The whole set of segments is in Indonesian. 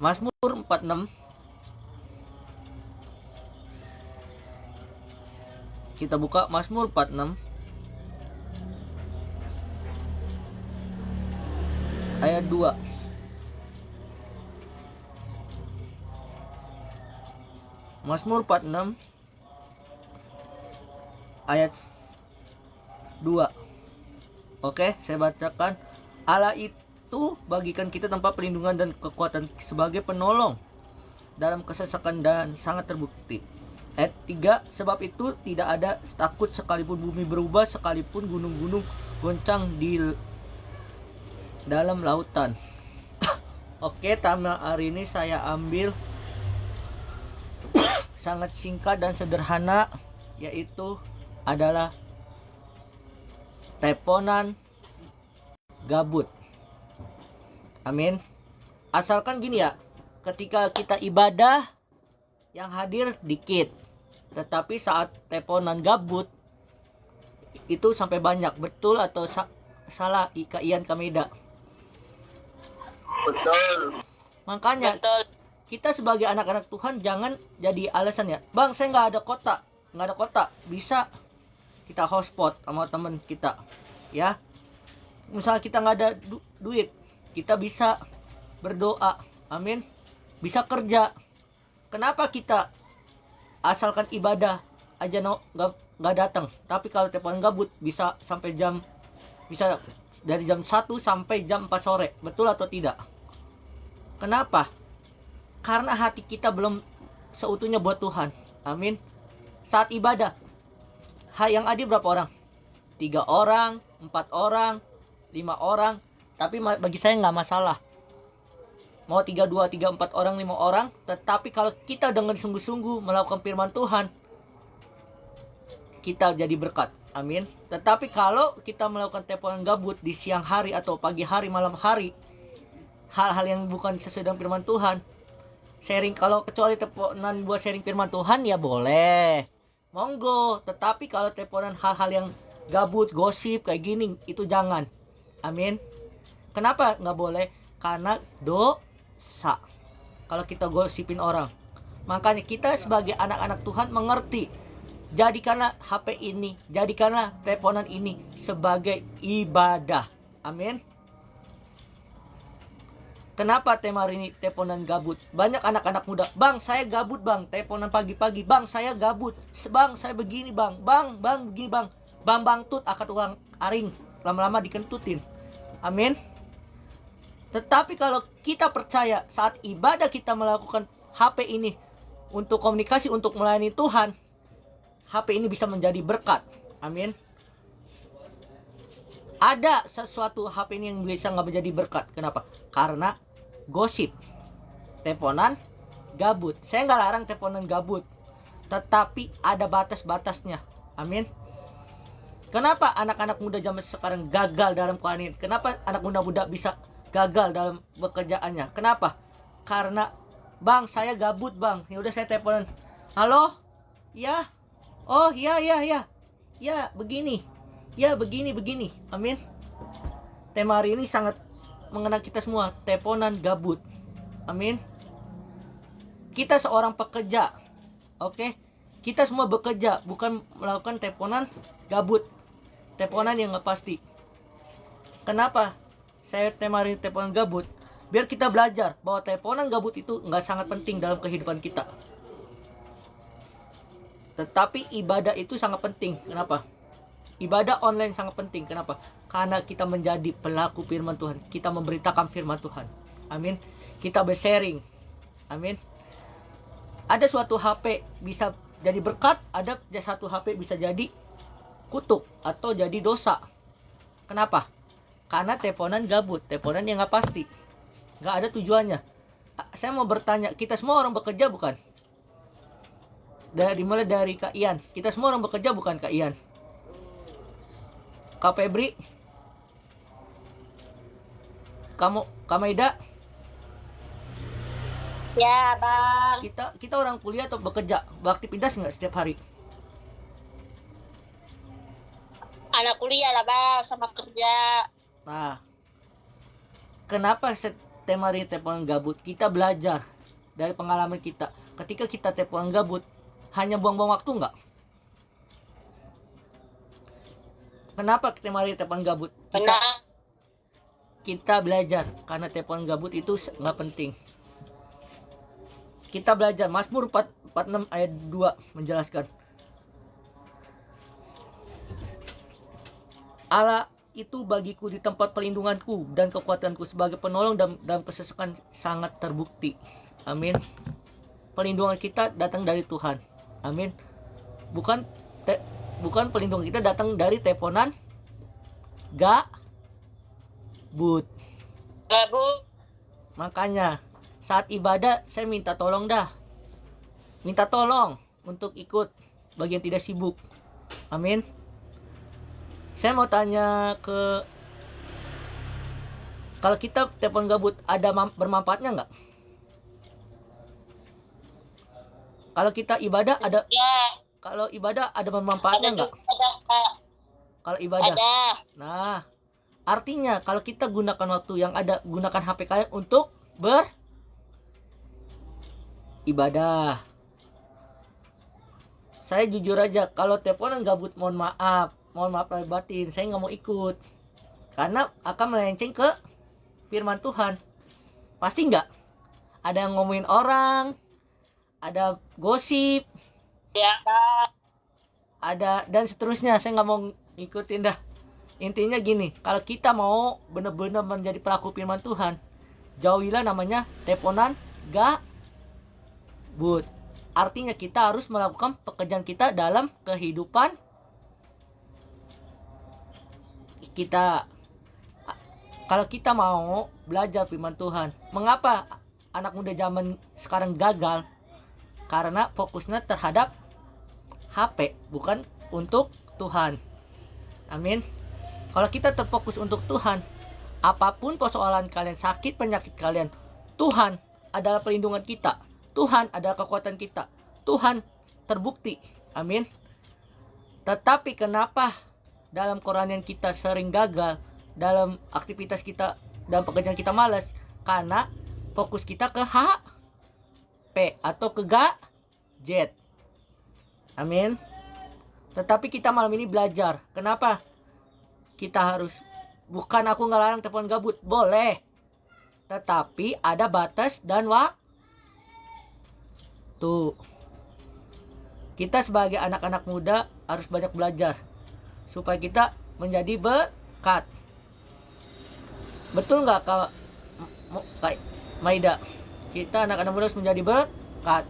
Mazmur 46. Kita buka Mazmur 46 ayat 2. Mazmur 46 ayat 2. Oke, saya bacakan. Allah itu bagikan kita tempat perlindungan dan kekuatan sebagai penolong dalam kesesakan dan sangat terbukti. Ayat 3, sebab itu tidak ada takut sekalipun bumi berubah, sekalipun gunung-gunung goncang di dalam lautan. Oke, tema hari ini saya ambil sangat singkat dan sederhana, yaitu adalah teleponan gabut. Amin. Asalkan gini ya, ketika kita ibadah yang hadir dikit, tetapi saat teleponan gabut itu sampai banyak. Betul atau salah Kak Ian Kameda? Betul. Makanya Betul. kita sebagai anak-anak Tuhan jangan jadi alasan ya, bang saya nggak ada kota, bisa kita hotspot sama teman kita ya. Misalnya kita nggak ada duit, kita bisa berdoa, amin, bisa kerja. Kenapa kita asalkan ibadah aja nggak datang, tapi kalau telepon gabut bisa sampai bisa dari jam 1 sampai jam 4 sore, betul atau tidak? Kenapa? Karena hati kita belum seutuhnya buat Tuhan. Amin. Saat ibadah, yang hadir berapa orang? 3 orang, 4 orang, 5 orang. Tapi bagi saya nggak masalah. Mau 3, 2, 3, 4 orang, 5 orang. Tetapi kalau kita dengan sungguh-sungguh melakukan firman Tuhan, kita jadi berkat. Amin. Tetapi kalau kita melakukan teleponan gabut di siang hari atau pagi hari, malam hari, hal-hal yang bukan sesuai dengan firman Tuhan, sharing, kalau kecuali teleponan buat sharing firman Tuhan ya boleh, monggo. Tetapi kalau teleponan hal-hal yang gabut, gosip kayak gini, itu jangan. Amin. Kenapa nggak boleh? Karena dosa kalau kita gosipin orang. Makanya kita sebagai anak-anak Tuhan mengerti, jadikanlah HP ini, jadikanlah teleponan ini sebagai ibadah. Amin. Kenapa tema hari ini teleponan gabut? Banyak anak-anak muda, bang saya gabut bang, teleponan pagi-pagi, bang saya gabut, bang saya begini bang begini bang, bang tut akan ulang aring, lama-lama dikentutin. Amin. Tetapi kalau kita percaya saat ibadah kita melakukan HP ini untuk komunikasi, untuk melayani Tuhan, HP ini bisa menjadi berkat. Amin. Ada sesuatu HP ini yang bisa nggak menjadi berkat. Kenapa? Karena gosip, teleponan gabut. Saya nggak larang teleponan gabut, tetapi ada batas-batasnya. Amin. Kenapa anak-anak muda zaman sekarang gagal dalam keuangan? Kenapa anak muda bisa gagal dalam pekerjaannya? Kenapa? Karena bang saya gabut bang, ya udah saya teleponan, halo, ya, oh ya begini, ya begini. Amin. Tema hari ini sangat mengenai kita semua, teleponan gabut. Amin. Kita seorang pekerja, oke? Kita semua bekerja, bukan melakukan teleponan gabut, teleponan yang nggak pasti. Kenapa saya tema hari ini teleponan gabut? Biar kita belajar bahwa teleponan gabut itu nggak sangat penting dalam kehidupan kita. Tetapi ibadah itu sangat penting. Kenapa? Ibadah online sangat penting. Kenapa? Karena kita menjadi pelaku firman Tuhan. Kita memberitakan firman Tuhan. Amin. Kita bersharing. Amin. Ada suatu HP bisa jadi berkat, ada satu HP bisa jadi kutuk atau jadi dosa. Kenapa? Karena teleponan gabut, teleponan yang nggak pasti, nggak ada tujuannya. Saya mau bertanya, kita semua orang bekerja bukan? Mulai dari Kak Ian, kita semua orang bekerja bukan Kak Ian? Kak Febri, kamu, Kak Maida? Ya bang. Kita orang kuliah atau bekerja, beraktivitas nggak setiap hari? Anak kuliah lah bang, sama kerja. Nah, kenapa tema hari teleponan gabut, kita belajar dari pengalaman kita. Ketika kita teleponan gabut, hanya buang-buang waktu nggak? Kenapa tema hari teleponan gabut? Benar. Kita belajar karena teleponan gabut itu nggak penting. Kita belajar. Mazmur 46 ayat 2 menjelaskan, Allah itu bagiku di tempat perlindunganku dan kekuatanku, sebagai penolong dalam kesesakan sangat terbukti. Amin. Perlindungan kita datang dari Tuhan. Amin. Bukan perlindungan kita datang dari teleponan gabut. Makanya saat ibadah saya minta tolong untuk ikut bagian tidak sibuk. Amin. Saya mau tanya kalau kita telepon gabut ada bermanfaatnya nggak? Kalau kita ibadah ada? Ya. Kalau ibadah ada bermanfaatnya nggak? Kalau ibadah. Ada. Nah, artinya kalau kita gunakan waktu yang ada, gunakan HP kalian untuk beribadah. Saya jujur aja, kalau teleponan gabut, mohon maaf lahir batin, saya nggak mau ikut karena akan melenceng ke firman Tuhan. Pasti nggak? Ada yang ngomongin orang, ada gosip, Ya. ada dan seterusnya. Saya nggak mau ikutin dah. Intinya gini, kalau kita mau benar-benar menjadi pelaku firman Tuhan, jauhilah namanya teleponan gabut. Artinya kita harus melakukan pekerjaan kita dalam kehidupan kita. Kalau kita mau belajar firman Tuhan, mengapa anak muda zaman sekarang gagal? Karena fokusnya terhadap HP, bukan untuk Tuhan. Amin. Kalau kita terfokus untuk Tuhan, apapun persoalan kalian, sakit penyakit kalian, Tuhan adalah perlindungan kita. Tuhan adalah kekuatan kita. Tuhan terbukti. Amin. Tetapi kenapa dalam Quranian kita sering gagal, dalam aktivitas kita, dalam pekerjaan kita malas? Karena fokus kita ke HP atau ke gadget. Amin. Tetapi kita malam ini belajar. Kenapa? Kita harus, bukan aku ngelarang telepon gabut, boleh. Tetapi ada batas dan waktu. Kita sebagai anak-anak muda harus banyak belajar supaya kita menjadi berkat. Betul nggak Kak Maida? Kita anak-anak muda harus menjadi berkat.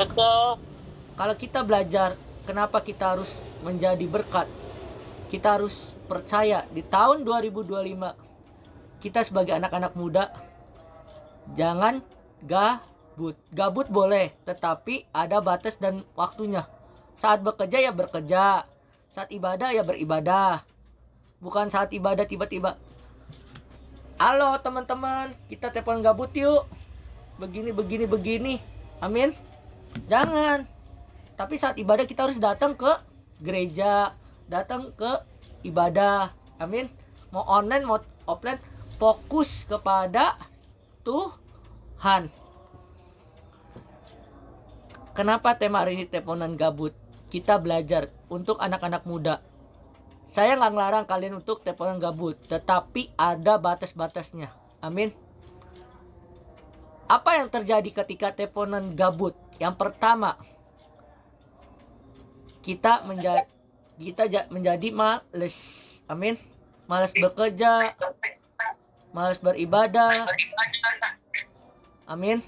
Betul. Kalau kita belajar, kenapa kita harus menjadi berkat? Kita harus percaya di tahun 2025 kita sebagai anak-anak muda jangan gabut. Gabut boleh, tetapi ada batas dan waktunya. Saat bekerja ya bekerja, saat ibadah ya beribadah. Bukan saat ibadah tiba-tiba, halo teman-teman, kita telepon gabut yuk, begini. Amin. Jangan. Tapi saat ibadah kita harus datang ke gereja, datang ke ibadah. Amin. Mau online mau offline, fokus kepada Tuhan. Kenapa tema hari ini teleponan gabut? Kita belajar untuk anak-anak muda. Saya nggak ngelarang kalian untuk teleponan gabut, tetapi ada batas-batasnya. Amin. Apa yang terjadi ketika teleponan gabut? Yang pertama, kita menjadi males. Amin. Malas bekerja, malas beribadah. Amin.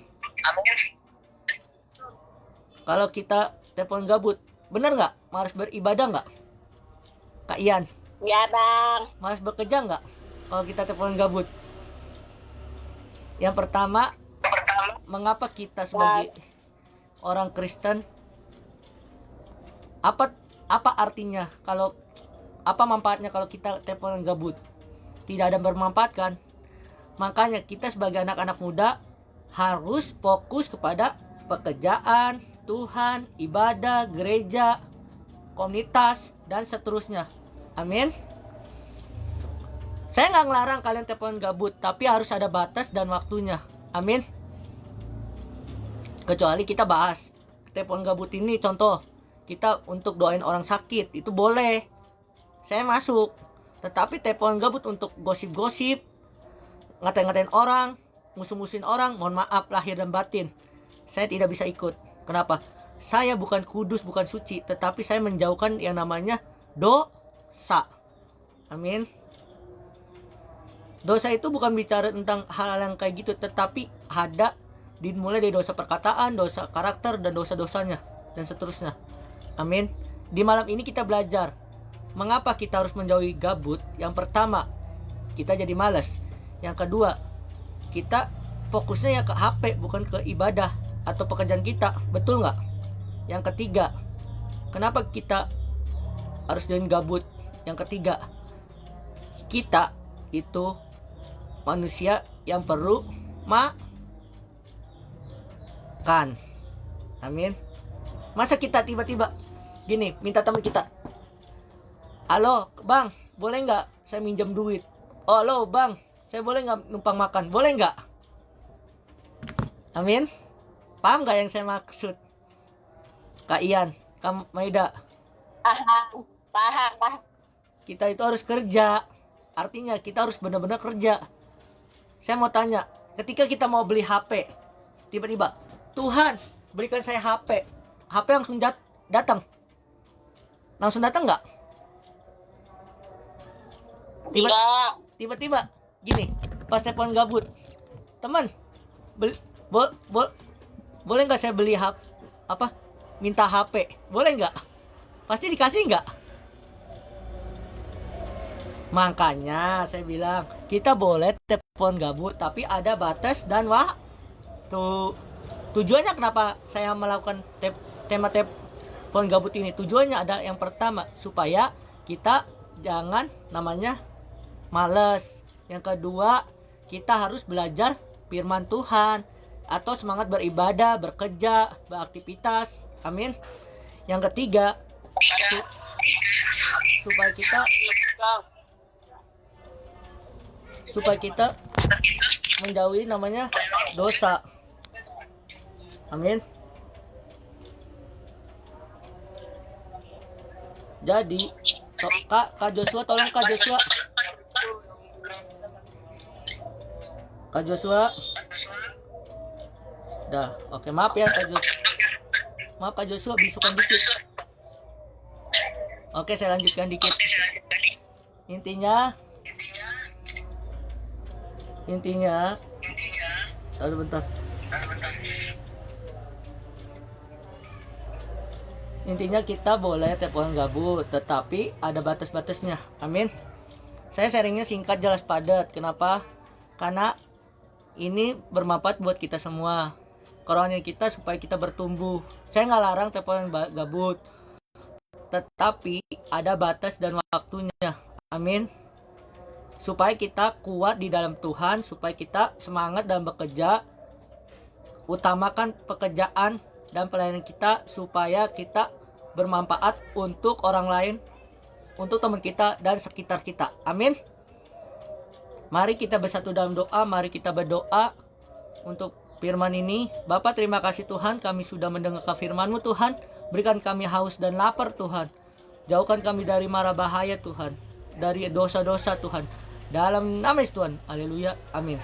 Kalau kita telepon gabut, bener nggak? Malas beribadah nggak? Kak Ian? Ya bang. Malas bekerja nggak? Kalau kita telepon gabut. Yang pertama, mengapa kita sebagai orang Kristen, apa artinya kalau, apa manfaatnya kalau kita teleponan gabut? Tidak ada bermanfaat kan? Makanya kita sebagai anak-anak muda harus fokus kepada pekerjaan, Tuhan, ibadah, gereja, komunitas, dan seterusnya. Amin. Saya nggak ngelarang kalian telepon gabut, tapi harus ada batas dan waktunya. Amin. Kecuali kita bahas telepon gabut ini, contoh kita untuk doain orang sakit, itu boleh, saya masuk. Tetapi telepon gabut untuk gosip-gosip, ngatain-ngatain orang, musuh-musuhin orang, mohon maaf lahir dan batin, saya tidak bisa ikut. Kenapa? Saya bukan kudus, bukan suci, tetapi saya menjauhkan yang namanya dosa. Amin. Dosa itu bukan bicara tentang hal-hal yang kayak gitu, tetapi ada dimulai dari dosa perkataan, dosa karakter, dan dosa-dosanya, dan seterusnya. Amin. Di malam ini kita belajar mengapa kita harus menjauhi gabut. Yang pertama, kita jadi malas. Yang kedua, kita fokusnya ya ke HP, bukan ke ibadah atau pekerjaan kita. Betul nggak? Yang ketiga, kenapa kita harus jauhin gabut? Yang ketiga, kita itu manusia yang perlu makan. Amin. Masa kita tiba-tiba gini minta teman kita, halo bang, boleh nggak saya minjem duit? Oh halo bang, saya boleh nggak numpang makan? Boleh nggak? Amin. Paham nggak yang saya maksud? Kak Ian, Kak Maida. Paham. Kita itu harus kerja. Artinya kita harus benar-benar kerja. Saya mau tanya, ketika kita mau beli HP, tiba-tiba, Tuhan, berikan saya HP. HP langsung datang. Langsung datang nggak? Tiba-tiba, gini, pas telepon gabut, teman, boleh nggak saya beli minta HP? Boleh nggak? Pasti dikasih nggak? Makanya saya bilang, kita boleh telepon gabut, tapi ada batas dan waktu. Tujuannya kenapa saya melakukan tema telepon gabut ini? Tujuannya ada yang pertama, supaya kita jangan namanya males. Yang kedua, kita harus belajar firman Tuhan atau semangat beribadah, bekerja, beraktivitas. Amin. Yang ketiga, supaya kita menjauhi namanya dosa. Amin. Jadi Kak Joshua, tolong Kak Joshua. Kak Joshua. Dah, oke, maaf ya Kak Joshua. Maaf Kak Joshua, bisukan dikit. Oke, saya lanjutkan dikit. Intinya, bentar. Intinya kita boleh telepon gabut, tetapi ada batas-batasnya. Amin. Saya sharingnya singkat, jelas, padat. Kenapa? Karena ini bermanfaat buat kita semua. Kerohanian kita supaya kita bertumbuh. Saya nggak larang telepon gabut, tetapi ada batas dan waktunya. Amin. Supaya kita kuat di dalam Tuhan, supaya kita semangat dalam bekerja, utamakan pekerjaan dan pelayanan kita, supaya kita bermanfaat untuk orang lain, untuk teman kita dan sekitar kita. Amin. Mari kita bersatu dalam doa, mari kita berdoa untuk firman ini. Bapa, terima kasih Tuhan, kami sudah mendengarkan firman-Mu Tuhan. Berikan kami haus dan lapar Tuhan. Jauhkan kami dari mara bahaya Tuhan, dari dosa-dosa Tuhan. Dalam nama Yesus Tuhan. Haleluya. Amin.